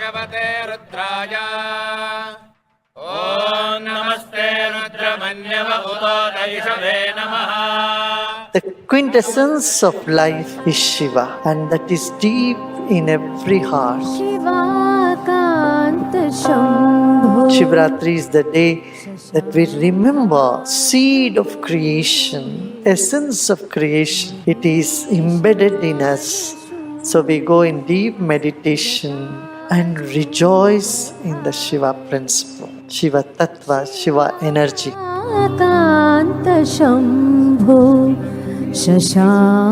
भगवते रुद्राय ॐ नमस्ते रुद्रमन्यव उतोदैषवे नमः. The quintessence of life is Shiva, and that is deep in every heart. Shivratri is the day that we remember seed of creation, essence of creation. It is embedded in us. So we go in deep meditation and rejoice in the Shiva principle, Shiva Tattva, Shiva energy. Shambho शशाङ्कार्धमूले.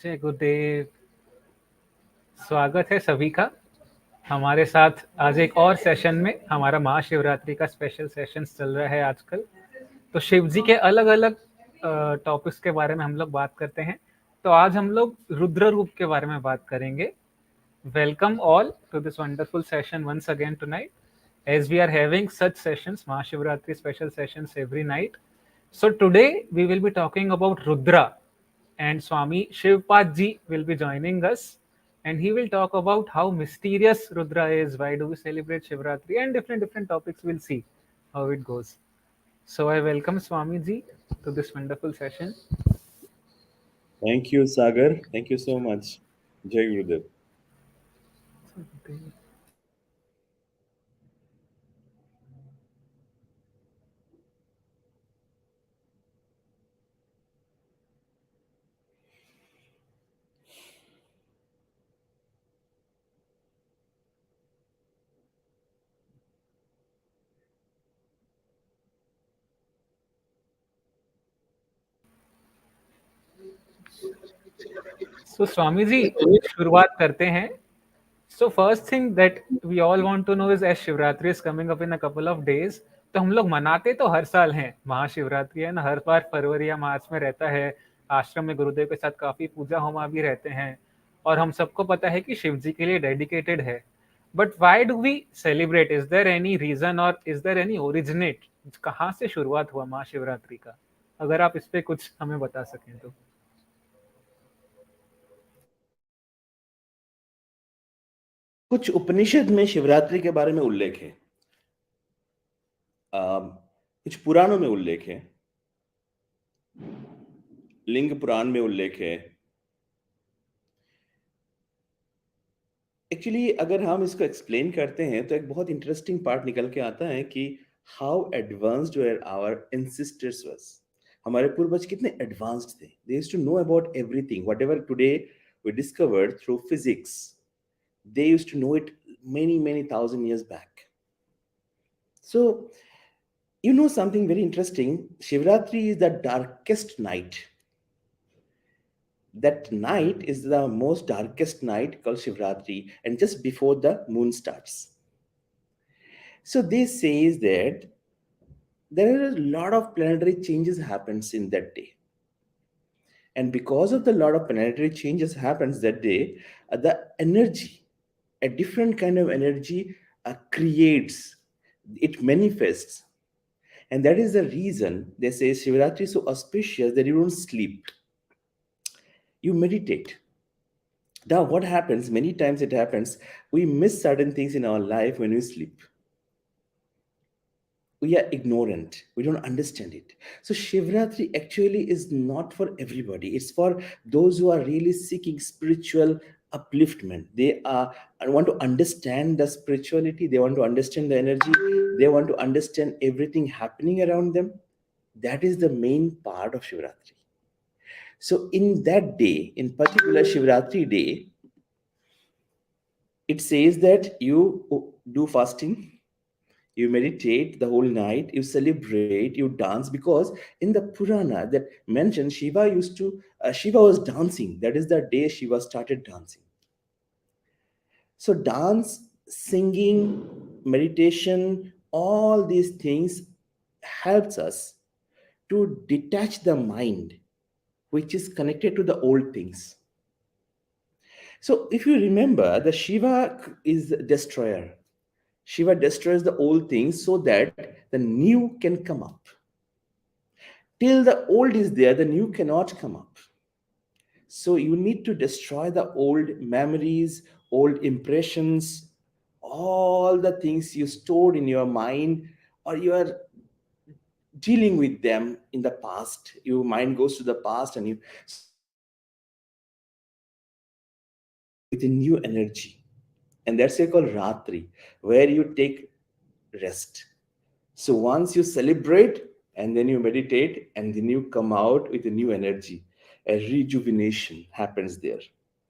जय गुरुदेव। स्वागत है सभी का हमारे साथ आज एक और सेशन में। हमारा महाशिवरात्रि का स्पेशल सेशन चल रहा है आजकल। तो शिव जी के अलग अलग टॉपिक्स के बारे में हम लोग बात करते हैं। तो आज हम लोग रुद्र रूप के बारे में बात करेंगे। Welcome all to this wonderful session once again tonight, as we are having such sessions, Mahashivratri special sessions every night. So today we will be talking about Rudra, and Swami Shivapad ji will be joining us, and he will talk about how mysterious Rudra is, why do we celebrate Shivratri, and different topics. We'll see how it goes. So I welcome Swami ji to this wonderful session. Thank you, Sagar. Thank you so much. Jai Gurudev. So Swami ji, शुरुआत करते हैं. So first thing that we all want to know is, as Shivratri is coming up in a couple of days, तो हम लोग मनाते तो हर साल हैं, महाशिवरात्रि है ना, हर बार फरवरी या मार्च में रहता है. आश्रम में गुरुदेव के साथ काफी पूजा होमा भी रहते हैं, और हम सबको पता है कि शिव जी के लिए डेडिकेटेड है. But why do we celebrate? Is there any reason or is there any originate? कहाँ से शुरुआत हुआ महाशिवरात्रि का? अगर आप इस पे कुछ हमें बता सकें तो. कुछ उपनिषद में शिवरात्रि के बारे में उल्लेख है, कुछ पुराणों में उल्लेख है, लिंग पुराण में उल्लेख है. एक्चुअली अगर हम इसको एक्सप्लेन करते हैं तो एक बहुत इंटरेस्टिंग पार्ट निकल के आता है कि how advanced were our ancestors was. हमारे पूर्वज कितने एडवांस्ड थे. They used to know about everything. Whatever today we discovered through physics, they used to know it many thousand years back. So you know something very interesting, Shivratri is the darkest night. That night is the most darkest night called Shivratri, and just before the moon starts. So this says that there are a lot of planetary changes happens in that day, and because of the lot of planetary changes happens that day, the energy, a different kind of energy creates, it manifests, And that is the reason they say Shivaratri is so auspicious that you don't sleep, you meditate. Now, what happens? Many times it happens, we miss certain things in our life when we sleep. We are ignorant. We don't understand it. So, Shivratri actually is not for everybody. It's for those who are really seeking spiritual upliftment. They are want to understand the spirituality. They want to understand the energy. They want to understand everything happening around them. That is the main part of Shivratri. So, in that day, in particular Shivratri day, it says that you do fasting, you meditate the whole night, you celebrate, you dance, because in the Purana that mentions Shiva was dancing. That is the day Shiva started dancing. So dance, singing, meditation, all these things helps us to detach the mind which is connected to the old things. So if you remember, the Shiva is the destroyer. Shiva destroys the old things so that the new can come up. Till the old is there, the new cannot come up. So you need to destroy the old memories, old impressions, all the things you stored in your mind, or you are dealing with them in the past. Your mind goes to the past, and you so you need to replace all those things with a new energy. And that's called Ratri, where you take rest. So once you celebrate and then you meditate and then you come out with a new energy, a rejuvenation happens there.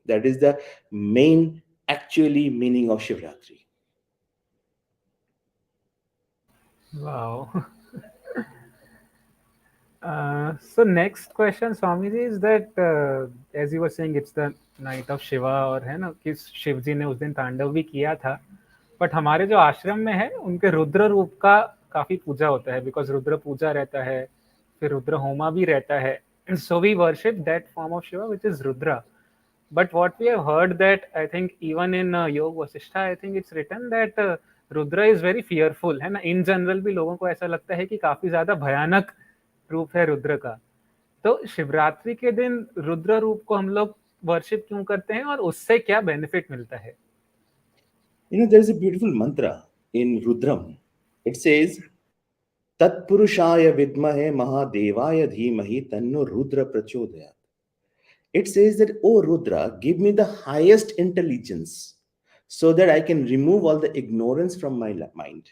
That is the main actually meaning of Shivratri. Wow. So next question, Swamiji, is that as you were saying, it's the night of Shiva, और है ना कि शिव जी ने उस दिन तांडव भी किया था. बट हमारे जो आश्रम में है उनके रुद्र रूप का काफी पूजा होता है, बिकॉज रुद्र पूजा रहता है, फिर रुद्र होमा भी रहता है. So we worship that form of Shiva which is Rudra. But what we have heard that I think even in Yoga Vasishtha, I think it's written that Rudra is very fearful, है ना. In general भी लोगों को ऐसा लगता है कि काफी ज्यादा भयानक रूप है रुद्र का. तो शिवरात्रि के दिन रुद्र रूप को हम लोग वर्शिप क्यों करते हैं और उससे क्या बेनिफिट मिलता है? There is a beautiful mantra in Rudram. It says, Tatpurushaya vidmahe mahadevaya dhimahi tanno Rudra prachodayat. It says that, oh Rudra, give me the highest intelligence so that I can remove all the ignorance from my mind.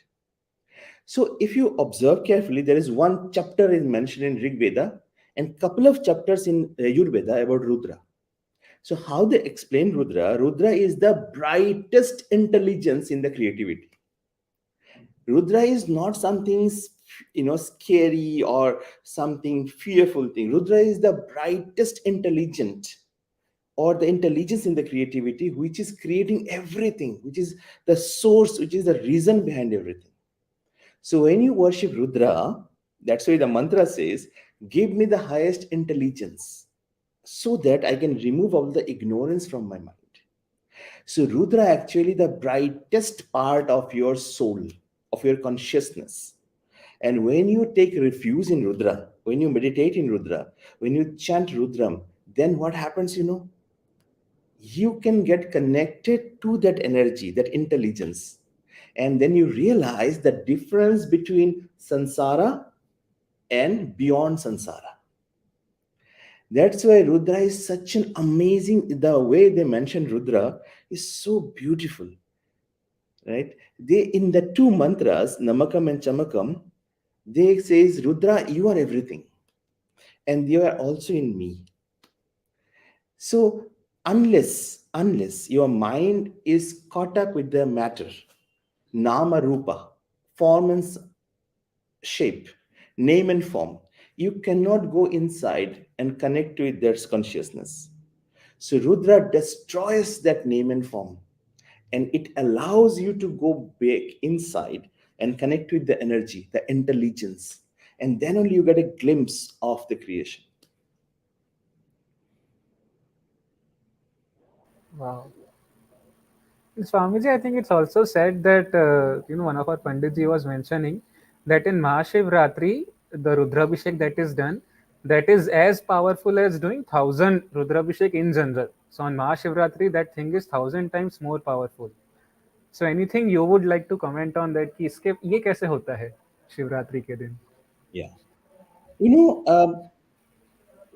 So if you observe carefully, there is one chapter is mentioned in Rig Veda and couple of chapters in Ayurveda about Rudra. So how they explain Rudra? Rudra is the brightest intelligence in the creativity. Rudra is not something scary or something fearful thing. Rudra is the brightest intelligent or the intelligence in the creativity which is creating everything, which is the source, which is the reason behind everything. So when you worship Rudra, that's why the mantra says, give me the highest intelligence so that I can remove all the ignorance from my mind. So Rudra actually the brightest part of your soul, of your consciousness. And when you take refuge in Rudra, when you meditate in Rudra, when you chant Rudram, then what happens, you can get connected to that energy, that intelligence. And then you realize the difference between samsara and beyond samsara. That's why Rudra is such an amazing, the way they mention Rudra is so beautiful, right? They, in the two mantras, Namakam and Chamakam, they says, Rudra, you are everything. And you are also in me. So unless your mind is caught up with the matter, nama rupa, form and shape, name and form, you cannot go inside and connect with their consciousness. So Rudra destroys that name and form, and it allows you to go back inside and connect with the energy, the intelligence, and then only you get a glimpse of the creation. Wow. Swamiji, I think it's also said that one of our Panditji was mentioning that in Mahashivratri, the Rudrabhishek that is done, that is as powerful as doing 1,000 Rudrabhishek in general. So on Mahashivratri, that thing is 1,000 times more powerful. So anything you would like to comment on that कि इसके ये कैसे होता है शिवरात्रि के दिन? Yeah. You know,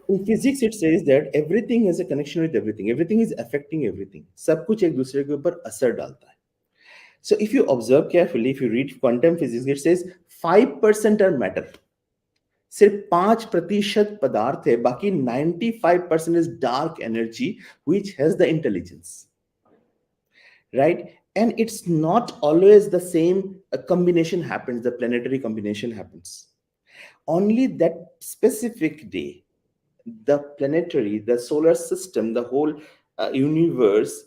in physics it says that everything has a connection with everything. Everything is affecting everything. सब कुछ एक दूसरे के ऊपर असर डालता है. So if you observe carefully, if you read quantum physics, it says 5% are matter. सिर्फ 5% पदार्थ है, बाकी 95% is dark energy which has the intelligence, right? And it's not always the same combination happens, the planetary combination happens. Only that specific day, the planetary, the solar system, the whole universe,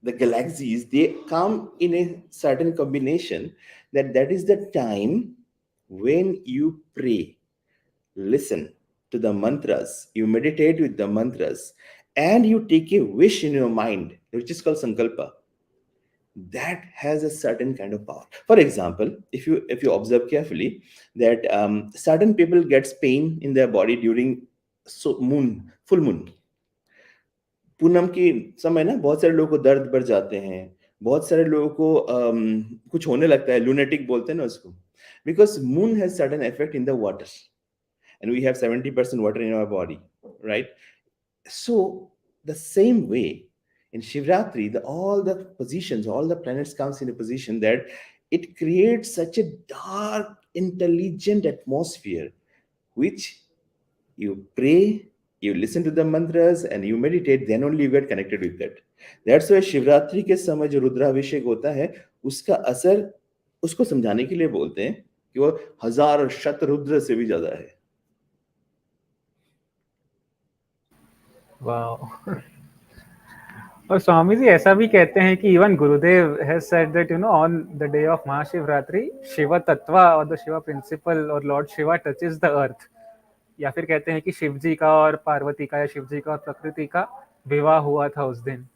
the galaxies, they come in a certain combination, that is the time when you pray, listen to the mantras, you meditate with the mantras, and you take a wish in your mind, which is called sankalpa. That has a certain kind of power. For example, if you observe carefully, that certain people gets pain in their body during full moon. Poonam की समय ना बहुत सारे लोगों को दर्द बढ़ जाते हैं, बहुत सारे लोगों को कुछ होने लगता है, लूनेटिक बोलते हैं ना उसको, because moon has certain effect in the water, and we have 70% water in our body, right? So the same way in Shivratri, all the positions, all the planets comes in a position that it creates such a dark, intelligent atmosphere, which you pray, you listen to the mantras, and you meditate, then only you get connected with that. That's why Shivratri के समय जो रुद्राभिषेक होता है, उसका असर उसको समझाने के लिए बोलते हैं कि वो 1000 शत रुद्र से भी ज्यादा है. वाओ. और स्वामी जी ऐसा भी कहते हैं कि even Gurudev has said that on the day of Mahashivratri Shiv tattva or the Shiva principle or lord Shiva touches the earth. या फिर कहते हैं कि शिव जी का और पार्वती का या शिव जी का और प्रकृति का विवाह हुआ था उस दिन.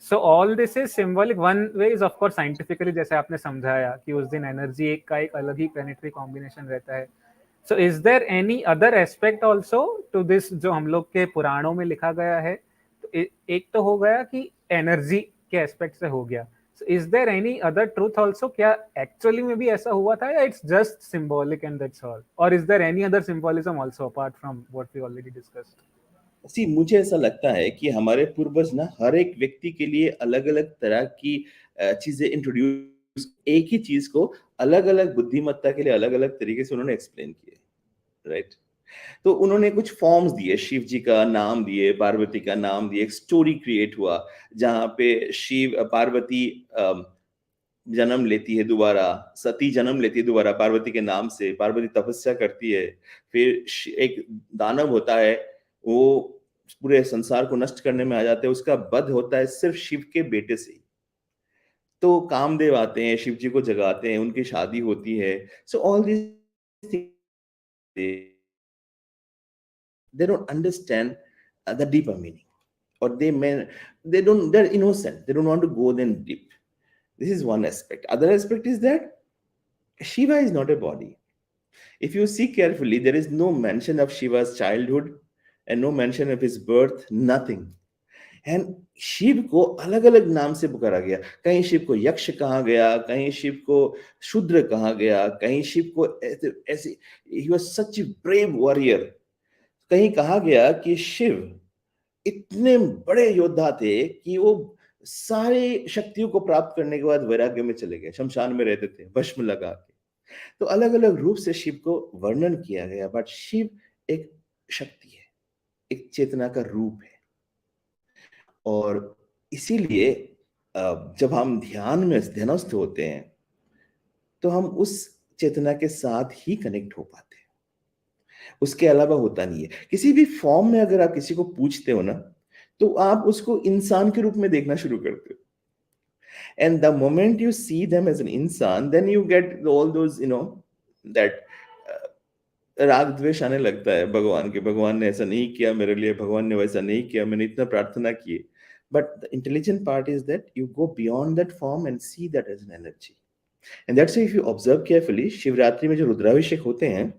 So all this is symbolic. One way is of course scientifically, जैसे आपने समझाया कि उस दिन एनर्जी एक का एक अलग ही प्लेनेटरी कॉम्बिनेशन रहता है. So is there any other aspect also to this जो हम लोग के पुराणों में लिखा गया है? तो एक तो हो गया कि एनर्जी के एस्पेक्ट से हो गया. So is there any other truth also? क्या एक्चुअली में भी ऐसा हुआ था या it's just symbolic and that's all? और is there any other symbolism also apart from what we already discussed? See मुझे ऐसा लगता है कि हमारे पूर्वज ना हर एक व्यक्ति के लिए अलग अलग तरह की चीजें इंट्रोड्यूस, एक ही चीज को अलग अलग बुद्धिमत्ता के लिए अलग अलग तरीके से उन्होंने एक्सप्लेन किए, राइट? तो उन्होंने कुछ फॉर्म्स दिए, शिव जी का नाम दिए, पार्वती का नाम दिए, एक स्टोरी क्रिएट हुआ जहां पे शिव पार्वती जन्म लेती है दोबारा, सती जन्म लेती है दोबारा पार्वती के नाम से, पार्वती तपस्या करती है, फिर एक दानव होता है, वो पूरे संसार को नष्ट करने में आ जाते हैं, उसका वध होता है सिर्फ शिव के बेटे से. तो कामदेव आते हैं, शिव जी को जगाते हैं, उनकी शादी होती है. So all this they don't understand the deeper meaning, or they're innocent, they don't want to go then deep. This is one aspect. Other aspect is that Shiva is not a body. If you see carefully, there is no mention of Shiva's childhood and no mention of his birth, nothing. And Shiv को अलग अलग नाम से पुकारा गया. कहीं शिव को यक्ष कहा गया, कहीं शिव को शूद्र कहा गया, कहीं शिव को ऐसे he was such a brave warrior. कहीं कहा गया कि शिव इतने बड़े योद्धा थे कि वो सारे शक्तियों को प्राप्त करने के बाद वैराग्य में चले गए, शमशान में रहते थे भस्म लगा के. तो अलग अलग रूप से शिव को वर्णन किया गया, बट शिव एक शक्ति है, एक चेतना का रूप है. और इसीलिए जब हम ध्यान में ध्यानस्थ होते हैं तो हम उस चेतना के साथ ही कनेक्ट हो पाते हैं, उसके अलावा होता नहीं है. किसी भी फॉर्म में अगर आप किसी को पूछते हो ना, तो आप उसको इंसान के रूप में देखना शुरू करते हो. And the moment you see them as an इंसान, then you get all those that राग द्वेष आने लगता है भगवान के. भगवान ने ऐसा नहीं किया मेरे लिए, भगवान ने वैसा नहीं किया, मैंने इतना प्रार्थना की. But the intelligent part is that you go beyond that form and see that as an energy. And that's why if you observe carefully, Shivratri में जो रुद्राभिषेक होते हैं,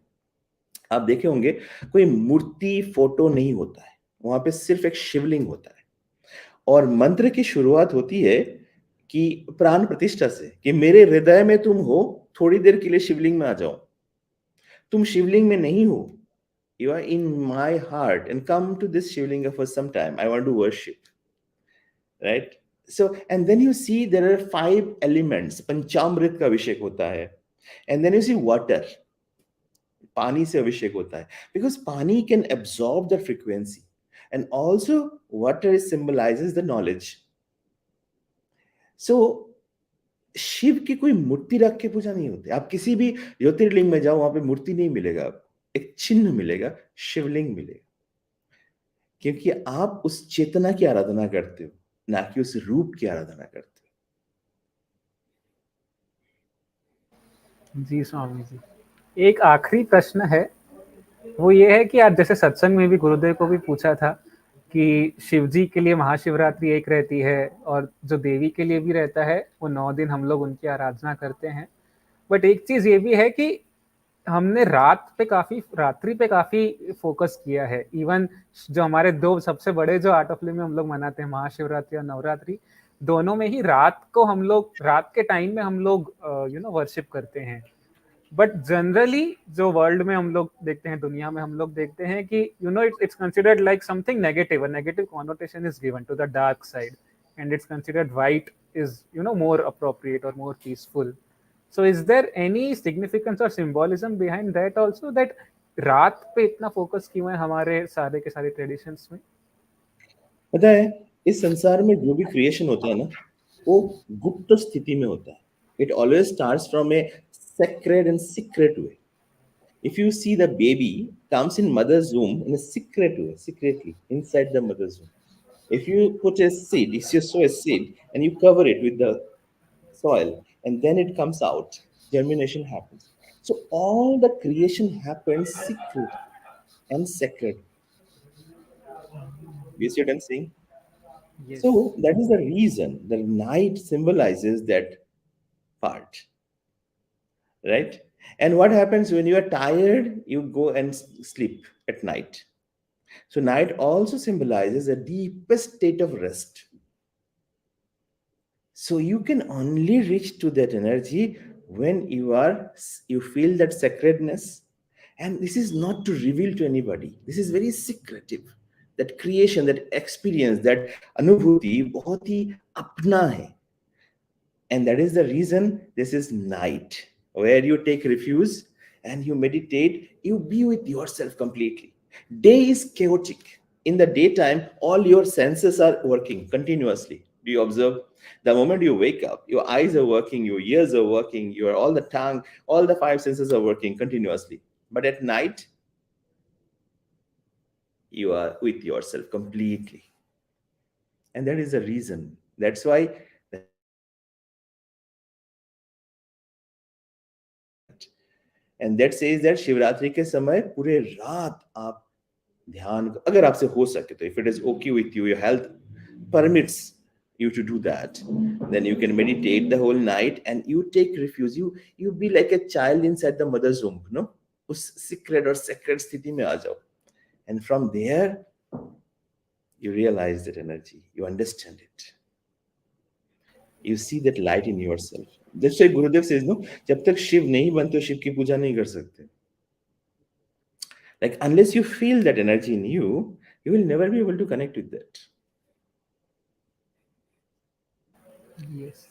आप देखे होंगे कोई मूर्ति फोटो नहीं होता है, वहां पे सिर्फ एक शिवलिंग होता है और मंत्र की शुरुआत होती है कि प्राण प्रतिष्ठा से, कि मेरे हृदय में तुम हो, थोड़ी देर के लिए शिवलिंग में आ जाओ। तुम शिवलिंग में नहीं हो, you are in my heart and come to this shivlinga for some time, I want to worship, right? So and then you see there are 5 elements, panchamrit का अभिषेक होता है, and then you see water, पानी से अभिषेक होता है, because पानी can absorb the frequency, and also water symbolizes the knowledge. So Shiv की कोई मूर्ति रख के पूजा नहीं होती। आप किसी भी ज्योतिर्लिंग में जाओ, वहां पे मूर्ति नहीं मिलेगा, आपको एक चिन्ह मिलेगा, शिवलिंग मिलेगा, क्योंकि आप उस चेतना की आराधना करते हो, ना कि उस रूप की आराधना करते हो। जी स्वामी जी, एक आखिरी प्रश्न है, वो ये है कि आज जैसे सत्संग में भी गुरुदेव को भी पूछा था कि शिव जी के लिए महाशिवरात्रि एक रहती है और जो देवी के लिए भी रहता है, वो 9 दिन हम लोग उनकी आराधना करते हैं। बट एक चीज ये भी है कि हमने रात्रि पे काफी फोकस किया है। इवन जो हमारे 2 सबसे बड़े जो आर्ट ऑफ लिविंग में हम लोग मनाते हैं, महाशिवरात्रि और नवरात्रि, दोनों में ही रात के टाइम में हम लोग वर्शिप करते हैं। बट जनरली जो वर्ल्ड में हम लोग देखते हैं, दुनिया में हम लोग देखते हैं कि it's considered like something negative, negative connotation is given to the dark side, and it's considered white is more appropriate और more peaceful. So is there any significance or symbolism behind that also, that रात पे इतना focus क्यों है हमारे सारे के सारे ट्रेडिशंस में? पता है, इस संसार में जो भी क्रिएशन होता है ना, वो गुप्त स्थिति में होता है. It always starts from a sacred and secret way. If you see the baby comes in mother's womb in a secret way, secretly inside the mother's womb. If you put a seed, if you sow a seed and you cover it with the soil and then it comes out, germination happens. So all the creation happens secret and sacred. You see what I'm saying? Yes. So that is the reason the night symbolizes that part, right? And what happens when you are tired, you go and sleep at night. So night also symbolizes the deepest state of rest. So you can only reach to that energy when you feel that sacredness. And this is not to reveal to anybody. This is very secretive. That creation, that experience, that anubhuti बहुत ही अपना है. And that is the reason this is night, where you take refuge and you meditate, you be with yourself completely. Day is chaotic. In the daytime, all your senses are working continuously. Do you observe? The moment you wake up, your eyes are working, your ears are working, all the tongue, all the 5 senses are working continuously. But at night, you are with yourself completely. And that is the reason. That's why and that says that Shivratri के समय पूरे रात आप ध्यान, अगर आपसे हो सके तो, if it is okay with you, your health permits you to do that, then you can meditate the whole night and you take refuge. You be like a child inside the mother's womb, no? उस secret और sacred स्थिति में आ जाओ. And from there, you realize that energy, you understand it. You see that light in yourself. That's why Gurudev says, no, जब तक शिव नहीं बनते हो, शिव की पूजा नहीं कर सकते. Like, unless you feel that energy in you, you will never be able to connect with that. Yes.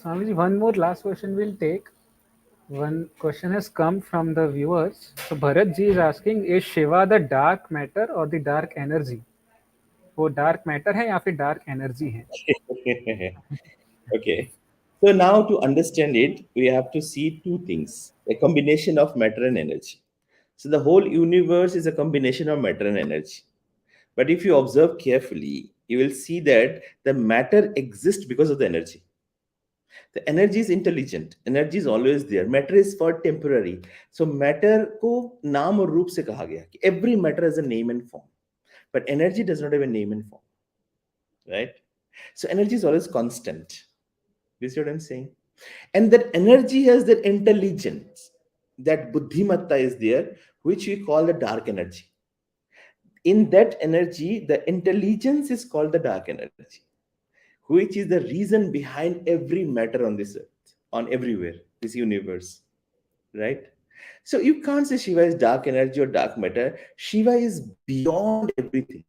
Swamiji, one more last question we'll take. One question has come from the viewers. So Bharat ji is asking, is Shiva the dark matter or the dark energy? वो dark matter है या फिर dark energy है? Okay. So now to understand it, we have to see 2 things, a combination of matter and energy. So the whole universe is a combination of matter and energy. But if you observe carefully, you will see that the matter exists because of the energy. The energy is intelligent. Energy is always there. Matter is for temporary. So matter को नाम और रूप से कहा गया कि every matter has a name and form. But energy does not have a name and form. Right? So energy is always constant. You see what I'm saying? And that energy has that intelligence, that buddhimatta is there, which we call the dark energy. In that energy, the intelligence is called the dark energy, which is the reason behind every matter on this earth, on everywhere, this universe, right? So you can't say Shiva is dark energy or dark matter. Shiva is beyond everything.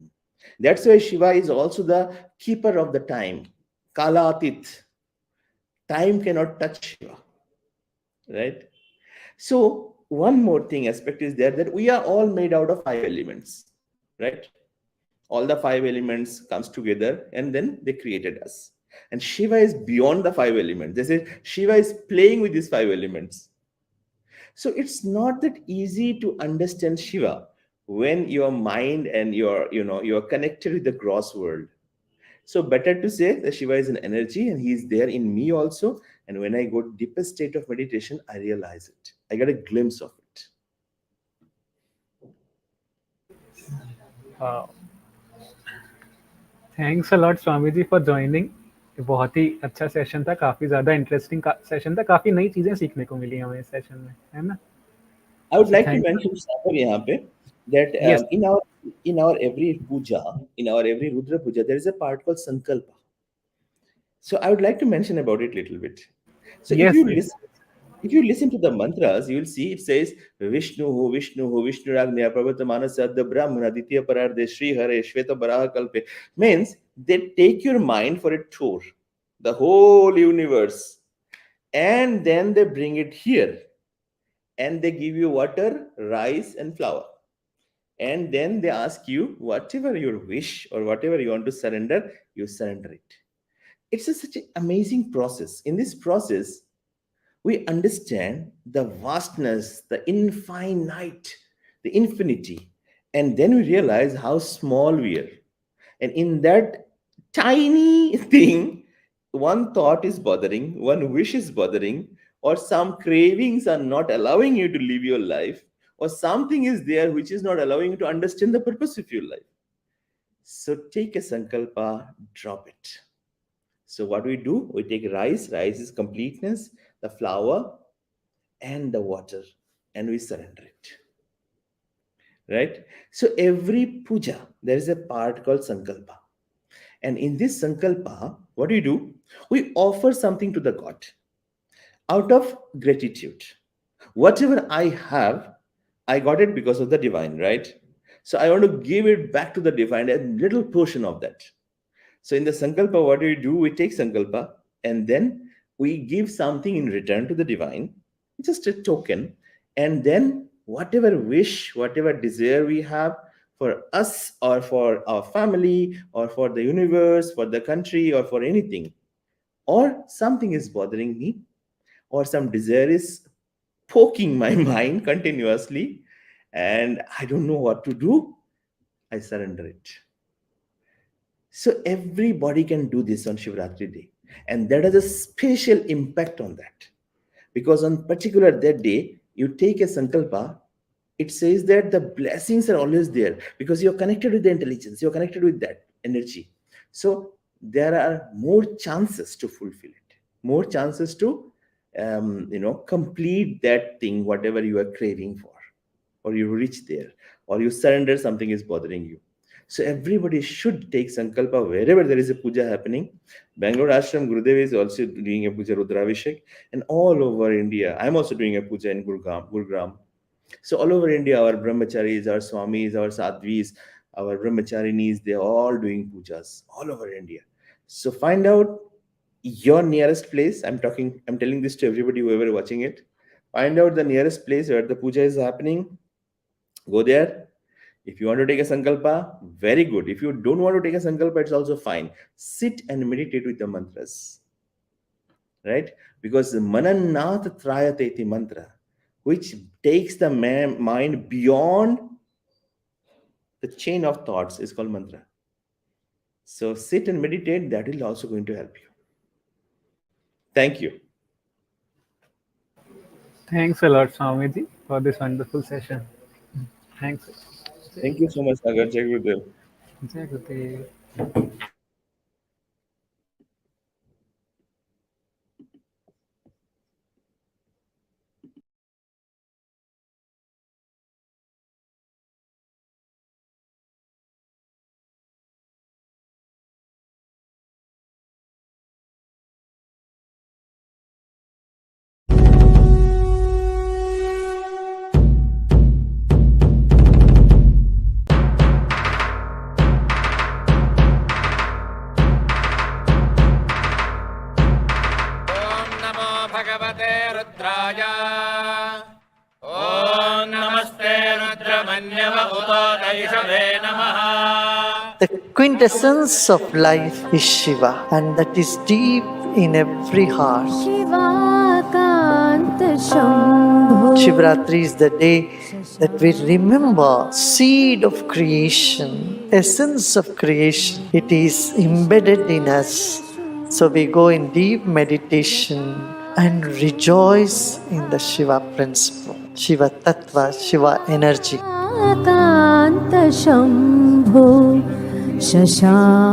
That's why Shiva is also the keeper of the time. Kalatit. Time cannot touch Shiva, right? So one more thing aspect is there, that we are all made out of five elements, right? All the five elements comes together and then they created us. And Shiva is beyond the five elements. They say Shiva is playing with these five elements. So it's not that easy to understand Shiva when your mind and you're connected with the gross world. So better to say that Shiva is an energy and he is there in me also. And when I go to deepest state of meditation, I realize it. I get a glimpse of it. Thanks a lot Swami ji for joining. बहुत ही अच्छा session था, काफ़ी ज़्यादा interesting session था, काफ़ी नई चीज़ें सीखने को मिली हमें इस सेशन में, है ना? I would so like to thank mention Sagar यहाँ पे that yes, in our every puja, in our every Rudra puja, there is a part called Sankalpa. So I would like to mention about it a little bit. So yes, yes, if you listen to the mantras, you will see it says Vishnu Ragnya Prabhatamana Sadda Brahmana Ditya Pararde Sri Hare Shveta Baraha Kalpe. Means they take your mind for a tour, the whole universe, and then they bring it here, and they give you water, rice, and flour. And then they ask you whatever your wish or whatever you want to surrender, you surrender it. It's such an amazing process. In this process, we understand the vastness, the infinite, the infinity, and then we realize how small we are. And in that tiny thing, one thought is bothering, one wish is bothering, or some cravings are not allowing you to live your life, or something is there which is not allowing you to understand the purpose of your life. So take a sankalpa, drop it. So what we do, we take rice is completeness, the flour, and the water, and we surrender it, right? So every puja there is a part called sankalpa, and in this sankalpa what do we do? We offer something to the god out of gratitude. Whatever I have, I got it because of the divine, right? So I want to give it back to the divine, a little portion of that. So in the Sankalpa, what do? We take Sankalpa and then we give something in return to the divine, just a token. And then whatever wish, whatever desire we have for us or for our family or for the universe, for the country or for anything, or something is bothering me, or some desire is poking my mind continuously, and I don't know what to do, I surrender it. So everybody can do this on Shivratri day. And that has a special impact on that. Because on particular that day, you take a sankalpa, it says that the blessings are always there because you're connected with the intelligence, you're connected with that energy. So there are more chances to fulfill it, more chances to complete that thing, whatever you are craving for, or you reach there, or you surrender something is bothering you. So everybody should take sankalpa wherever there is a puja happening. Bangalore Ashram Gurudev is also doing a puja Rudravishek, and all over India. I'm also doing a puja in Gurgaon. So all over India, our brahmacharis, our swamis, our sadhvis, our brahmacharinis, they're all doing pujas all over India. So find out your nearest place. I'm telling this to everybody whoever watching it. Find out the nearest place where the puja is happening. Go there. If you want to take a sankalpa, very good. If you don't want to take a sankalpa, it's also fine. Sit and meditate with the mantras, right? Because the mananat trayateti mantra, which takes the mind beyond the chain of thoughts, is called mantra. So sit and meditate. That is also going to help you. Thank you. Thanks a lot Swami ji for this wonderful session. Thanks. Thank you so much, Sagar. Jai Gurudev. जय गुरुदेव। रुद्रमन्यव उतोतैषवे नमः The quintessence of life is Shiva, and that is deep in every heart. Shivratri is the day that we remember seed of creation, essence of creation. It is embedded in us. So we go in deep meditation and rejoice in the Shiva principle, Shiva Tattva, Shiva energy. Shambho शशाङ्कार्धमूले